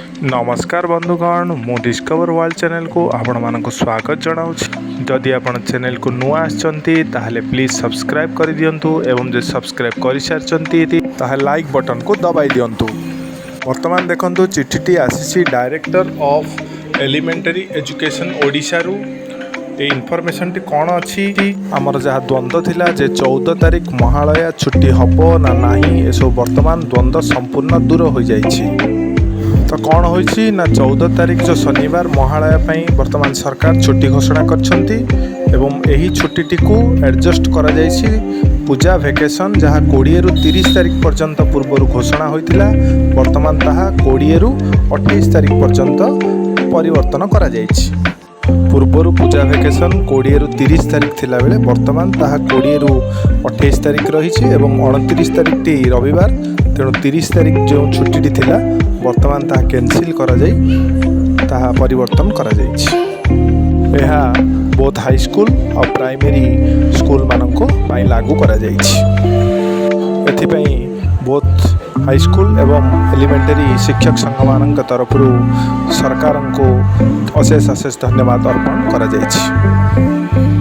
नमस्कार बंधुगण मु डिस्कवर वर्ल्ड चैनल को आपण मानक स्वागत जनाऊँ। जदि आपण चैनल को नुआ आछंती ताहले प्लीज सब्सक्राइब कर दियंतु एवं जे सब्सक्राइब कर सारचंती ताहले लाइक बटन को दबाई दियंतु। वर्तमान देखंतु चिठीटी आसीसी director of elementary education Odisha रु। ये इनफॉरमेशन टी कौन अच्छी आमर जहाँ द्वंद्व थिला जे 14 तारिख महालया छुट्टी हबो ना नाही ए सब वर्तमान द्वंद्व संपूर्ण दूर हो जाइछि। तो कौन होइछि ना 14 तारिख जो शनिवार महालया पई वर्तमान सरकार छुट्टी घोषणा करछंती एवं एही छुट्टीटी को एडजस्ट करा जाइछि पूजा वेकेशन जहाँ 20 रु 30 तारिख पर्यंत पूर्व घोषणा होइतिला वर्तमान ताहा 20 रु 28 तारिख पर्यंत परिवर्तन करा जाइछि। पूर्वर पूजा वेकेशन 20 रु 30 तारिख थिला बेले वर्तमान ताहा 20 रु 28 तारिख रही एवं 29 तारिख टी रविवार तेणु 30 तारिख जो छुट्टी थिला वर्तमान ताहा कैंसिल करा जाई ताहा परिवर्तन करा जाइछि। एहा बोथ हाई स्कूल और प्राइमरी स्कूल माननको पाई लागू करा जाइछि। एथिपई बोथ हाई स्कूल एवं एलिमेंटरी शिक्षक संघ मान तरफ सरकार को अशेष धन्यवाद अर्पण करा जाइछि।